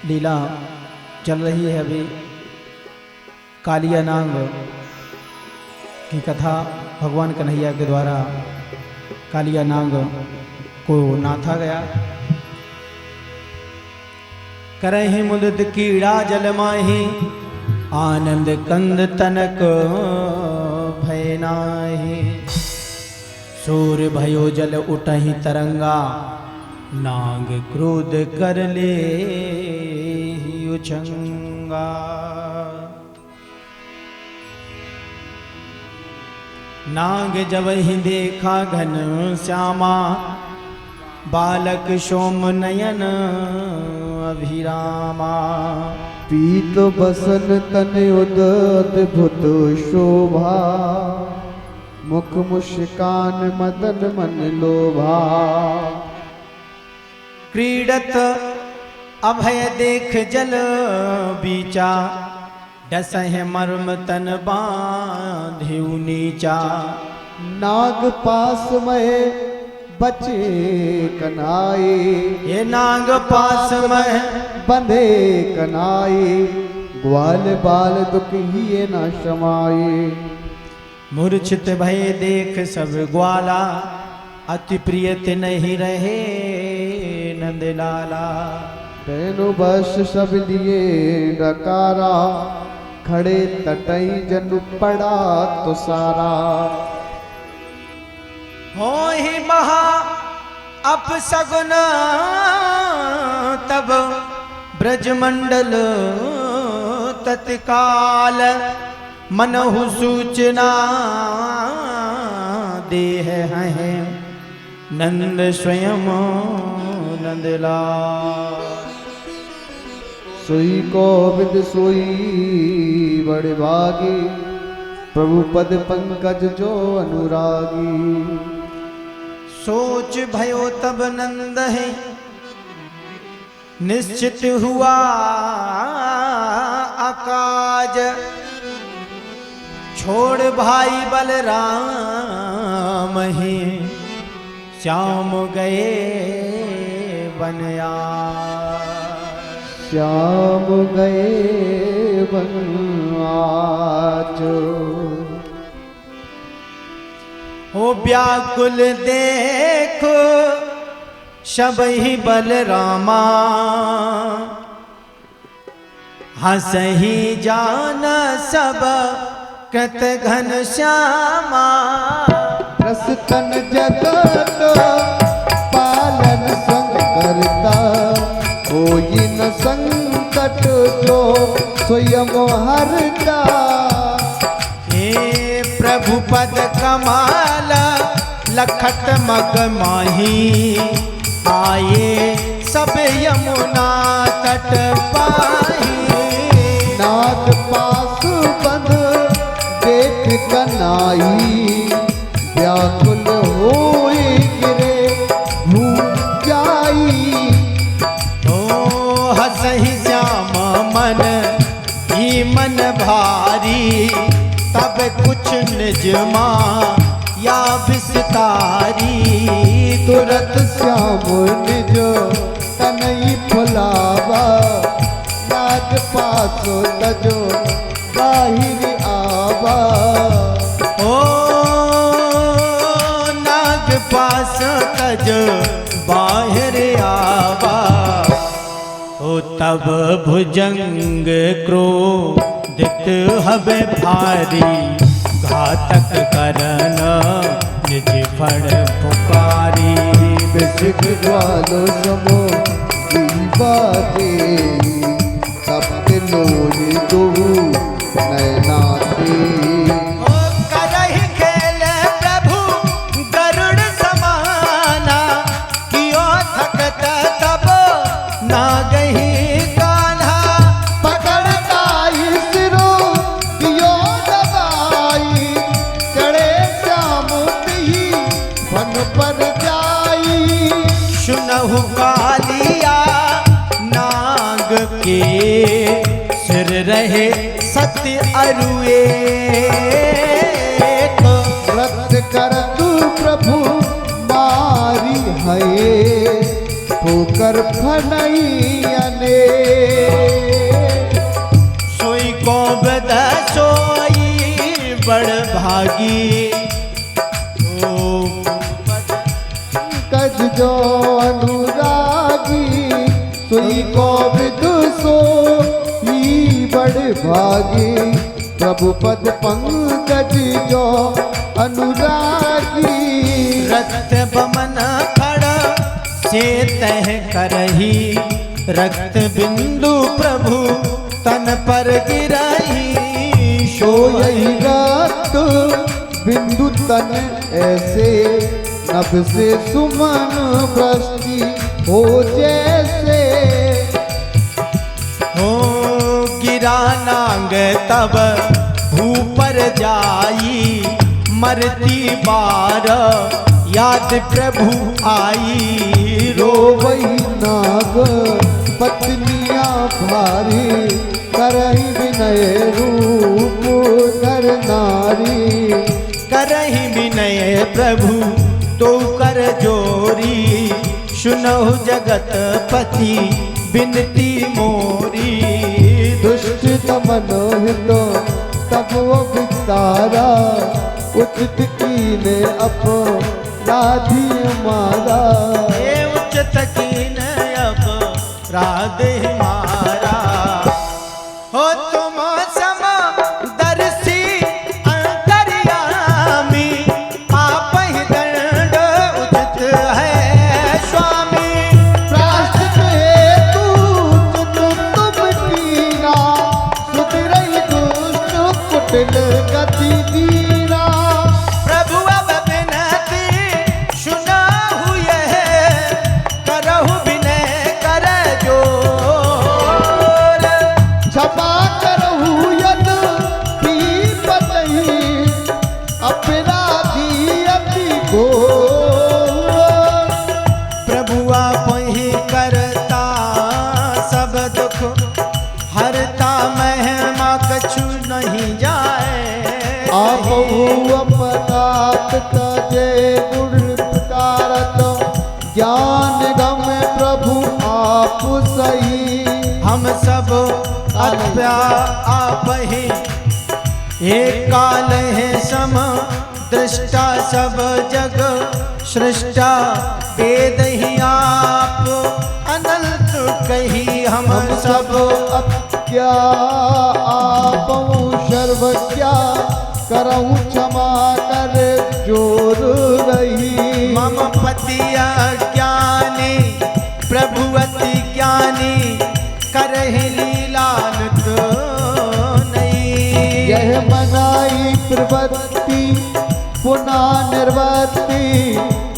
लीला चल रही है अभी। कालिया नाग की कथा भगवान कन्हैया के द्वारा कालिया नाग को नाथा गया। करहि मुदित कीड़ा जल माही, आनंद कंद तनक भय नाहि। सूर भयो जल उठहि तरंगा, नाग क्रोध कर ले उछंगा। नाग जब ही देखा घन श्यामा, बालक सोम नयन अभिरामा। पीत बसन तन अद्भुत शोभा, मुख मुस्कान मदन मन लोभा। क्रीडत अभय देख जल बीचा, डसहि मर्म तन बांधिउ नीचा। नाग पास में बचे कनाई, ये नाग पास में बंधे कनाई। ग्वाल बाल दुख ही न समाये, मूर्छित भय देख सब ग्वाला। अति प्रियत नहीं रहे नंदलाला। तेनु बस सब लिए डकारा, खड़े तटई जनु पड़ा तो सारा। हो ही महा अपसगुन तब ब्रजमंडल तत्काल। मनहु सूचना देह है नंद स्वयं नंदलाल। सोई को विद सोई बड़े भागी, प्रभु पद पंकज जो अनुरागी। सोच भयो तब नंद है, निश्चित हुआ अकाज। छोड़ भाई बलराम ही, श्याम गए बनयाज। श्याम गए बनयाज। हो व्याकुल देखो शबहि बलरामा, हंसहि जान सब कृत घन श्यामा। रस तन जगत पालन संग करता, कोई न संकट जो स्वयं हरता। हे प्रभु पद कमाल लखट मग माही, आए सब यमुना तट पाही। नाग पास बंद देख कनाई, व्याकुल होए गिरे भूल जाई। ओ हसहि श्याम मन ही मन भारी, तब कुछ निज माँ या विस्तारी। तुरत श्याम निज तनई फुलावा, नाग पासो तजो बाहिर आवा। ओ नाग पास तज बाहर आवा। ओ तब भुजंग क्रोधित हवे भारी, घातक करन निज फड़ पुकारी। विसिक ग्वालो समो दीवा दे, सप्त लोहि दुहु नयना दे। ओ करहि खेल प्रभु गरुड़ समाना, कियो थकत तब नागहि कान्हा। पकड़ताई सिरो दियो दबाई, चढ़े श्याम ही वन पर जाई। सुनहु कालिया नाग के, सिर रहे सत्य अरुए। व्रत कर तू प्रभु मारी है, ठोकर फनई अने। भागी। ओ कज जो अनुरागी सोई को विदु सोई बड़ भागी। प्रभु पद पंकज जो अनुरागी। रक्त बमन खड़ा से तह करही, रक्त बिंदु प्रभु तन पर गिरही। सोई रक्त बिंदु तन ऐसे, नभ से सुमन वृष्टि हो जैसे। हो गिरा नांग तब भू पर जाई, मरती बार याद प्रभु आई। रोवई नाग पत्नियां भारी, करही विनय रूप नर नारी। करही विनय प्रभु तो कर जोरी, सुनहु जगत पति बिनती मोरी। दुष्ट दमन हितो तब वो वितारा, उचित कीने अपराधी मारा। हे उचित कीने अपराधी मारा। हो तुम सम दर्शी अंतर्यामी, आप ही दंड उचित है स्वामी। प्रायश्चित हेतु तुम कीना, सुधरई दुष्ट कुटिल गति दीना। प्रभु अब बिनती सुनाहु यह, करहु विनय कर जोर। क्षमा करहु यद की पतई, अपराधी अति घोर। प्रभु आप ही करता सब दुख, हरता महिमा कछु नहीं जाए। आपहु अपराध तजे गुण प्रकारत, ज्ञान गम प्रभु आप सही। हम सब अत्या आप ही, एक काल है सम दृष्टा सब जग सृष्टा। वेद ही आप अनंत कही हम सब। अत्या आपहु सर्वज्ञा, करहु क्षमा कर जोर रही। मम पति ज्ञानी प्रभु अति ज्ञानी, करहि लीलानत नहीं। यह मनाई प्रवृत्ति पुनः निर्वृत्ति,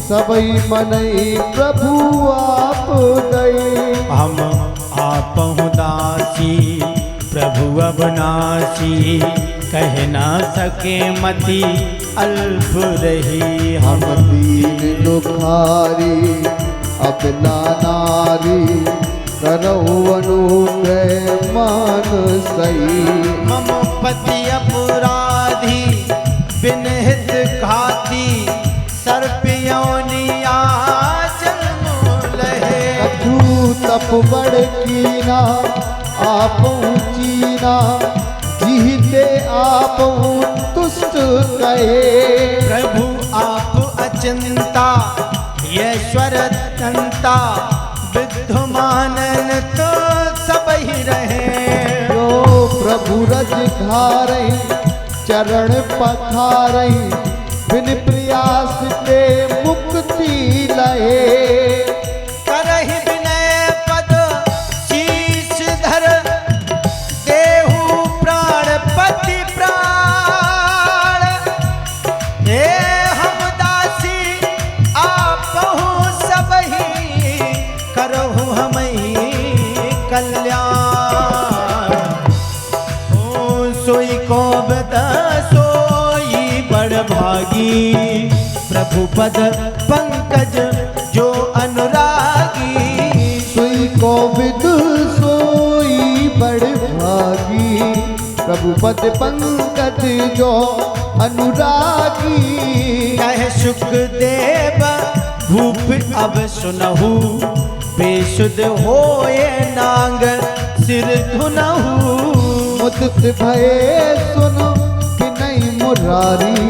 सबई मनई प्रभु आप दई। हम आपहु दासी प्रभु अबनासी, कह ना सके मति अल्प रही। हम दीन दुखारी अब नारी, करहु अनुग्रह मान सही। मम पति अपराधी बिनहित घाती, सर्प योनिया जन्म लहे। कछु तप बड़ कीना आपहु चीना, जीते आपहु तुष्ट कहे। प्रभु आप अचिंता ईश्वर तंता, विद्यमान तो सब ही रहे। जो प्रभु रज धारई चरण पखारई, बिन प्रयास ते मुक्ति लहे। करहि विनय पद शीश धर, देहु प्राण पति प्राण। हे हम दासी आपहु सबहि, करहु हमहि कल्याण। ओ सोई को बता सोई बड़ भागी, प्रभु पद पंकज जो अनुरागी। सोई को विद सोई बड़ भागी, प्रभु पद पंकज जो अनुरागी। कह सुखदेव भूप अब सुनहु, बेसुध होए नांग सिर धुनहु। मुदित भये सुन कि नहीं मुरारी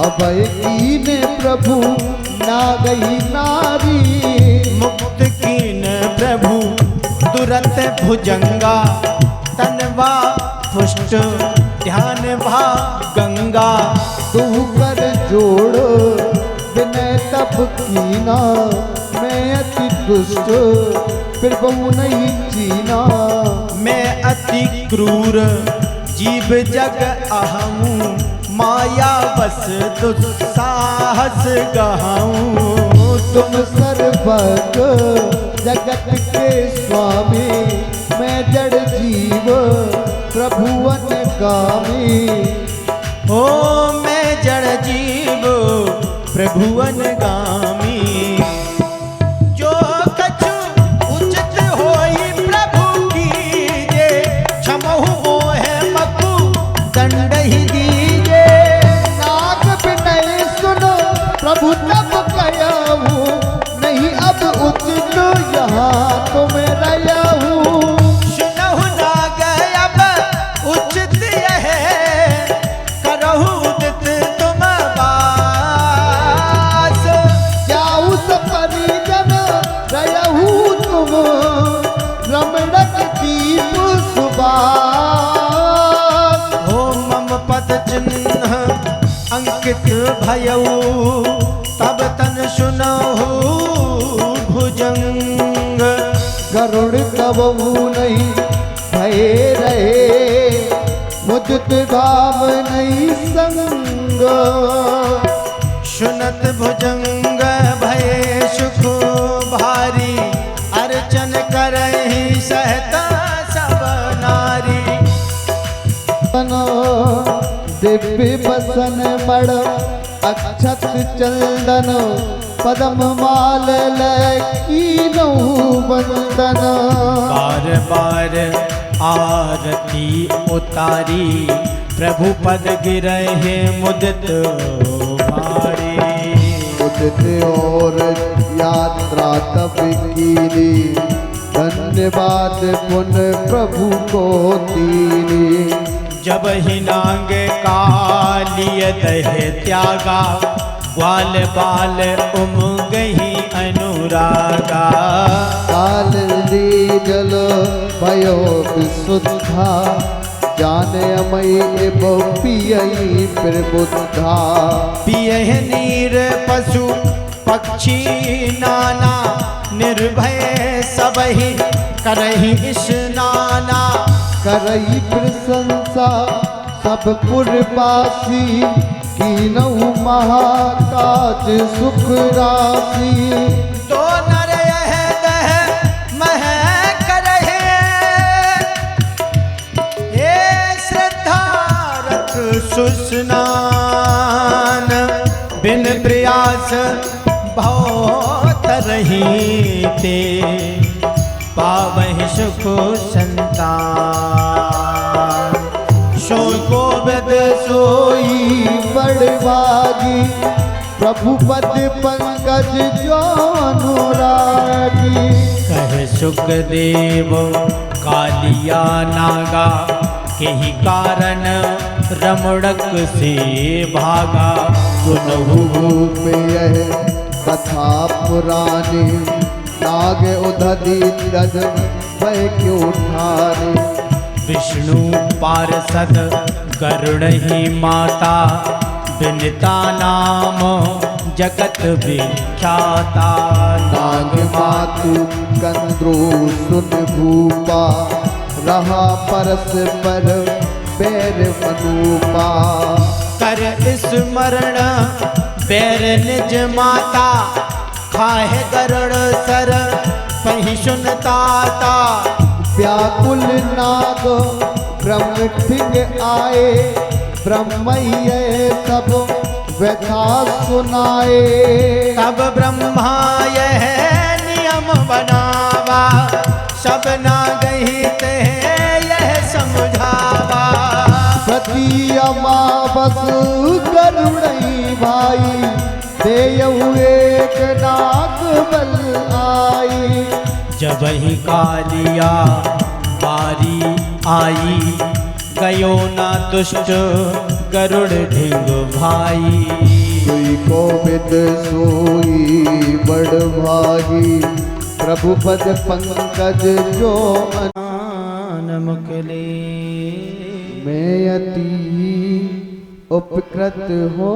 अभय कीन प्रभु ना गई नारी। मुक्त कीन प्रभु दुरत भुजंगा तनवा पुष्ट ध्यान भा गंगा। तू कर जोड़ विनय तप कीना मैं अति दुष्ट फिर बहु नहीं चीना। मैं अति क्रूर जीव जग अहमूँ माया बस दुस्साहस गहाऊँ। तुम सर्वक जगत के स्वामी मैं जड़ जीव प्रभुवन गामी। ओ मैं जड़ जीव प्रभुवन गामी। जो कछु उचित होई प्रभु कीजे क्षमहु मोह मकु दंड ही दीजे। नाग विनय सुनो प्रभु तब कहूँ नहीं अब उचित यहाँ तुम रहूँ। सुनहु नाग अब उचित यह करहु उदित तुम बास। जाऊ सपरिजन रहूँ तुम रमणक दीप सुबास। हो मम पद चिन्ह अंकित भयऊ तब तन सुनहु भुजंग। गरुड़ कबहू नहीं भय रहे मुझत धाम नहीं संग। सुनत भुजंग भय सुख भारी अर्चन करहि सहता सब नारी। दिव्य बसन मड़ अक्षत चंदन पदम माल लीनो वंदन। बार बार आरती उतारी प्रभु पद गिरहे मुदित भारी। उदित और यात्रा तब कीनी धन्यवाद पुन प्रभु को दीनी। जब ही नांग कालिय दह त्यागा ग्वाल बाल उम गही अनुरागा। काल ली जल भयो विशुद्धा जाने अमय पियई प्रबुद्धा। पियह नीर पशु पक्षी नाना निर्भय सबहि करहि स्नाना। करई प्रशंसा सब पुरवासी कीनऊ महाकाज सुख राशि। तो नर यह दह मह करहे हे श्रद्धा रख सुस्नान। बिन प्रयास भव तरहि ते पावहि सुख संतान। सो गोविद सोई बड़भागी प्रभु पद पंकज जो अनुरागी। कह सुखदेव कालिया नागा केहि कारण रमणक से भागा। सुनहु में कथा पुरानी नाग उधरी रज वह क्यों ठारे। विष्णु पार्षद गरुड़ ही माता विनिता नाम जगत विख्याता। नाग मातु कंद्रो सुन भूपा रहा परस पर बैर मनूपा। कर स्मरण बैर निज माता खाहे गरुड़ सर पही सुनताता। व्याकुल नाग ब्रह्म ठीक आए ब्रह्मय सब व्यथा सुनाए। तब ब्रह्मा यह नियम बनावा सब नागहित यह समझावा। प्रति अमावस करुणई भाई देयऊ एक नाग बल आई। जब ही कालिया बारी आई गयो ना दुष्ट गरुड़ ढिंग भाई। सोई कोविद सोई बड़ भागी, प्रभु पद पंकज जो मुकले। मैं अति उपकृत हो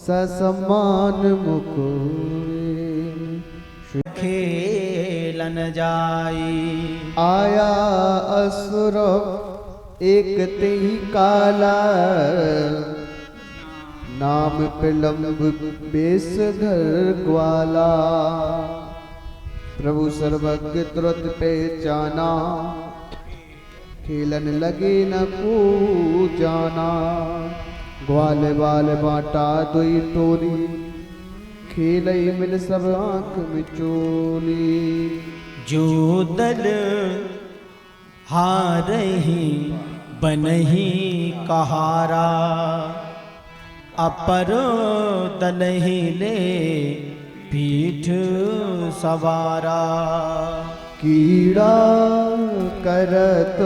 ससमान मुकुरे। खेलन जाई आया असुर एक तेहि काला, नाम पिलंब बेसधर ग्वाला। प्रभु सर्वज्ञ तुरत पहचाना, खेलन लगे न को जाना। ग्वाल बाल बाटा दुई टोरी, खेलई मिल सब आंख में चोली। जो दल हारही बनही कहारा, अपर दल ही ले पीठ सवारा। कीड़ा करत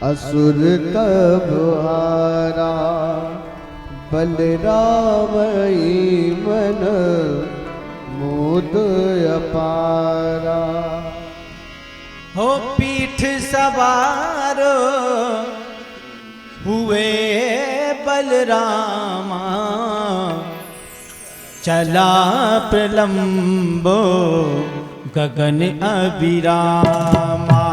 असुर तब हारा, बलराम मन मोद अपारा। हो पीठ सवार हुए बलरामा, चला प्रलंबो गगन अभिरामा।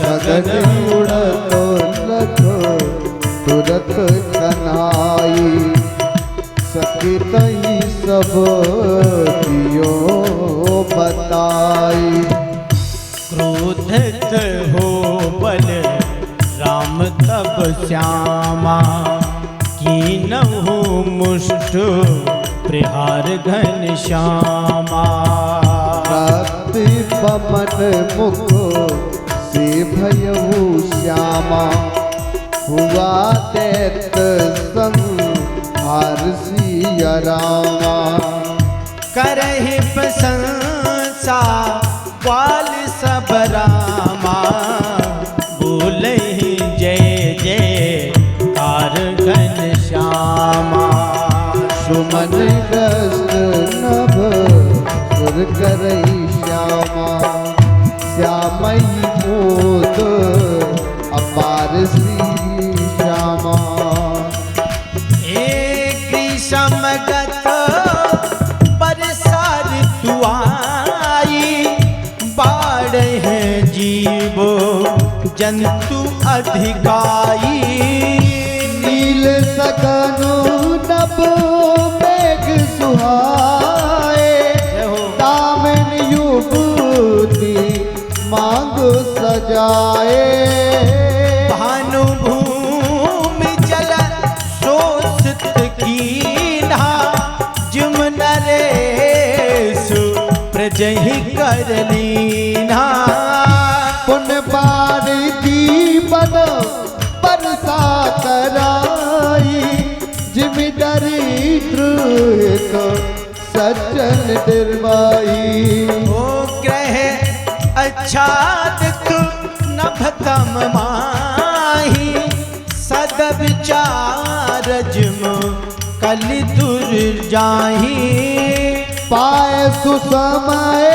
गगन उड़तो लखो तुरत कन्हाई, सकित ही सब दियो बताई। क्रोधित हो बल राम तब श्यामा, कीनहु मुष्ट प्रहार घन श्यामा। रक्ति पवन मुख से भयहु श्यामा, हुआ दैत संहार सिया रामा। करहि प्रशंसा ग्वाल सब रामा, बोलहि जय जय कार घन श्यामा। सुमन ग्रस्त नभ सुर करई श्यामा, श्यामई मोद अपार श्री श्यामा। एक समगत बरसार तुआई, बाढ़ है जीवो जंतु अधिकाई। नील सगनु नभ मेघ सुहाए, दामन युवती मांग सजाए। भानुभूमि जल शोषित कीन्हा, जुम नरेश प्रजहि कर लीन्हा। पुन बारिदी बन बरसा कराई, जिमि दरिद्र को सज्जन निर्वाई। ओ ग्रह अच्छादित नभतम माही, सद विचार जुम कलि दुर्जाही। पाए सुसमय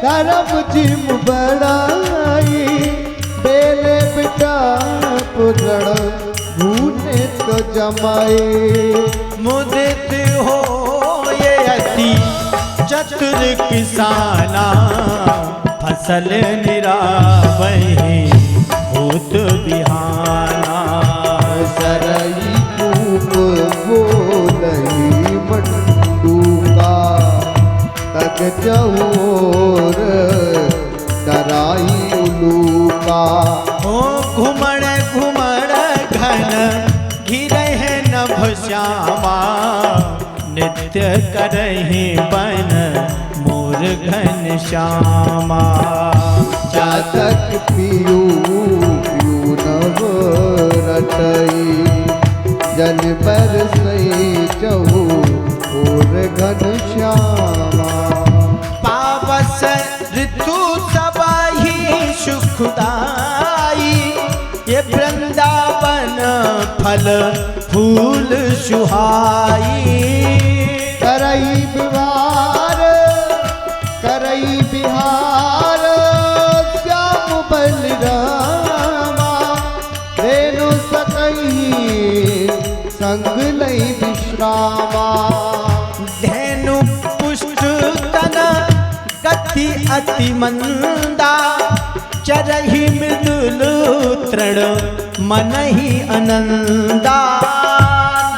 धर्म जिम बढ़ाई, बेले बिटा पुत्र भूने तो जमाए। मुदित हो ये अति चतुर किसाना, फसल निरावहि होत बिहाना। सरई कूप बोलई मंडूका, तक चहोर डराई उलूका। ओ घुमड़ घुमड़ घन घिरहि नभ श्यामा, नित्य करहि बन मोर घन श्यामा। जातक पियू पियू नव रटई, जन बरसई चहु और घन श्यामा। पावस ऋतु सबहि सुखदाई, फल फूल सुहाई। करई बिहार श्याम बलरामा, रेणु सकई संग लई विश्रामा। धेनु पुष्ट तन गति अति मंदा, चरहि मृदुल तृण मनहि आनंदा।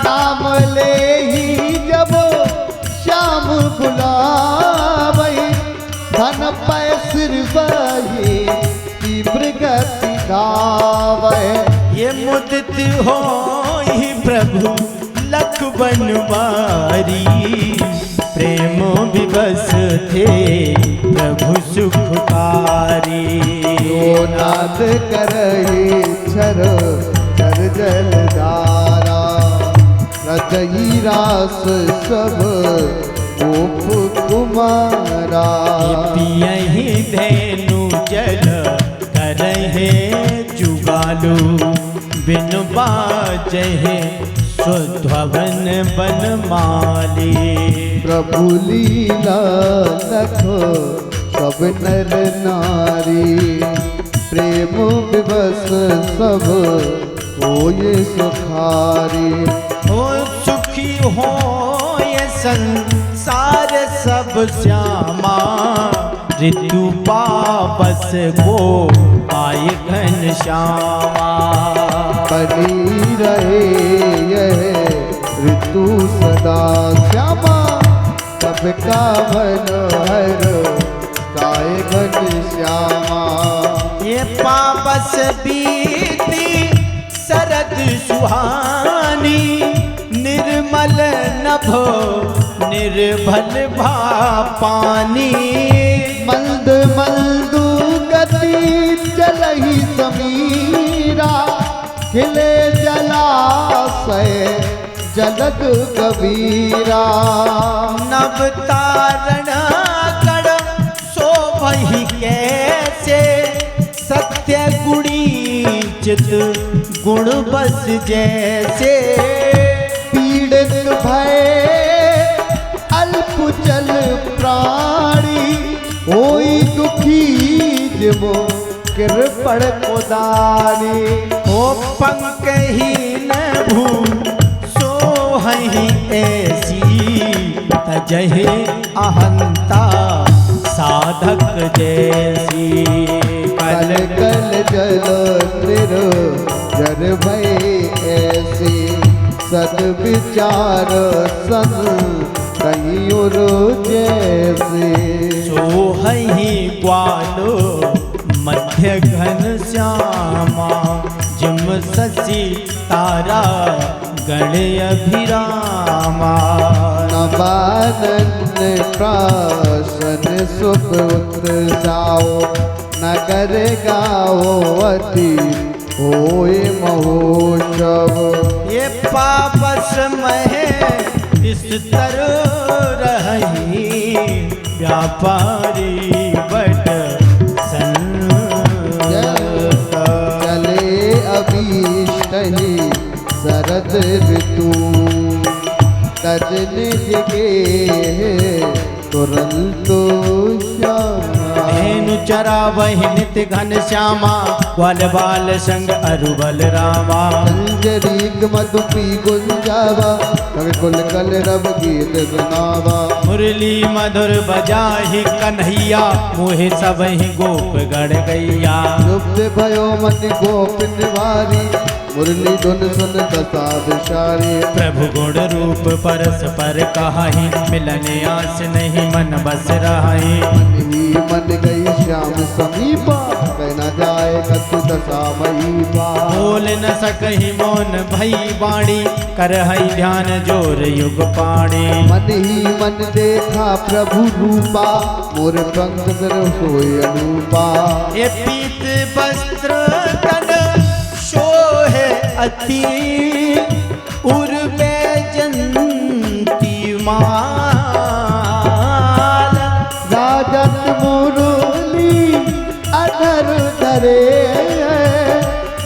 नाम ले ही जब श्याम बुलावई, धन पै सिर बही तीव्र गति गावै। ये मुदित होई प्रभु लख बनवारी, प्रेम विवश थे प्रभु सुखकारी। जो नाद करई छर छर जलधारा, रजई रास सब गोप कुमारा। पियहि धेनु जल करहे जुगालू, बिन बाजहे स्वध्वन बनमाली। प्रभु लीला लख सब नर नारी, प्रेम विवश सब होए सुखारी। हो सुखी हो ये संसार सब श्यामा, ऋतु पावस को पाए घन श्यामा। बनी रहे यह ऋतु सदा श्यामा, सबका मन हर गाए घन श्यामा। ये पावस बीती शरद सुहानी, निर्मल नभ निर्भल भा पानी। मंद मंदु गति चलहि समीरा, खिले जलाशय जलद कबीरा। नव तारण कण शोभहि कैसे, सत्य गुणी चित गुण बस जैसे। पीड़ित भय अल्प जल प्राणी, होई दुखी जिवो कृपण कोदारी। ओ पंकहीन भू सोहहि ऐसी, तजहि अहंता साधक जैसी। कल कल जल जर भय ऐसी, सद विचार सन कहियोर जैसे। सोहहि ग्वालो मध्य घन श्यामा, जिम शशि तारा गण अभिरामा। नवानन प्राशन सुख उत्साओ, नगर गाओ अति होए महोत्सव। ये पापस महे इस तरह रही, व्यापारी बट चले अभीष्ट ही शरद ऋतु, तजने जगे तुरंत धेनु चरा वही नित्य घन श्यामा, ग्वाल बाल संग अरुबल रामा। अंजरी मधुपी गुंजावा, कवि कुल कल रब गीत सुनावा। मुरली मधुर बजाहि कन्हैया, मोहे सबहि गोप गढ़ गैया। युक्त भयो मन गोप निवारी, मुरली धुन सुन दशा विचारी। प्रभु गुण रूप परस पर कहाहि, मिलन आस नहीं मन बस रहाई। मन ही मन गई श्याम समीपा, कह न जाए कछु दशा महीपा। बोल न सकहि मौन भई वाणी, करहई ध्यान जोर युग पाणी। मन ही मन देखा प्रभु रूपा, मोर पंख सिर सोए अनूपा। ये पीत वस्त्र तन शोहे अति, उर्वे जंती माल। राजन मुरली अधर धरे,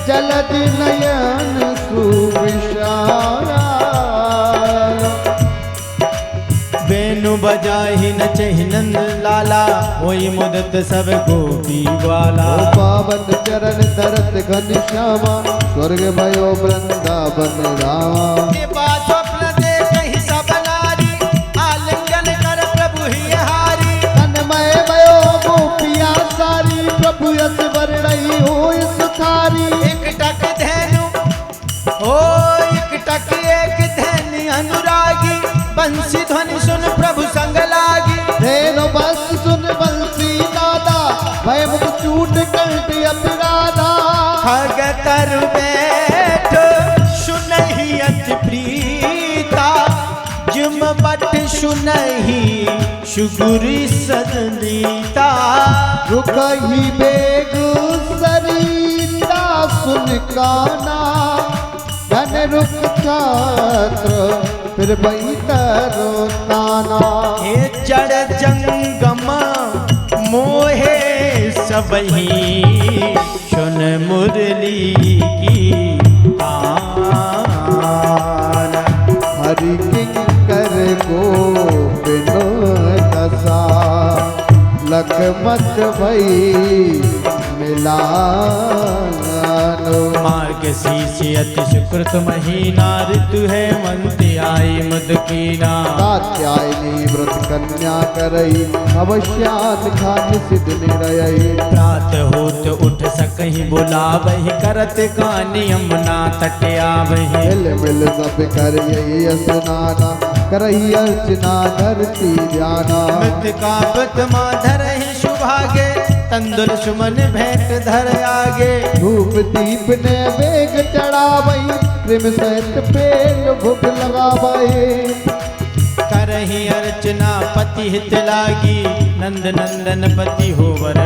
जलद नयन विशाला वेणु बजाहि नचहि नंद लाला होई मुदत सब गोपी वाला पावन चरण धरत घनश्यामा स्वर्ग भयो वृंदावन रामा स्वप्न देखहि सब नारी आलिंगन कर प्रभु ही हारी तन्मय भयो गोपिया सारी प्रभु यस वर्णई होय सुखारी एक टक धैनु ओ एक टक एक धैनु अनुरागी बंसी ध्वनि सुन प्रभु संग लागी धेनु बस सुन बंसी दादा भय मुख चूट कंठ अपराधा खग कर बैठ सुनहि अति प्रीता जुम बट सुनहि सुगुरी सदनीता रुकही बेग सरिता सुन काना धन रुक छात्र फिर बैतरो नाना हे जड़ जंगम मोहे सबही सुन मुरली की तान हरि किंकर को बिनो दशा लखमत भई मिलानो मार्ग शीश अति सुकृत महीना ऋतु है मंत आई मुदकीना कात्यायनी व्रत कन्या करई अवश्यात खान सिद्ध निरयई प्रात होत उठ सकहि बुलावहि करत कानि यमुना तट आवहि मिल मिल सब करियई स्नाना करही अर्चना धरती ध्याना मृत कापत माधरहि सुभागे तंदुल सुमन भेंट धर आगे धूप दीप ने वेग चढ़ावई प्रेम सहित पेल भूख लगावई करहि अर्चना पति हित लागी नंद नंदन पति होवर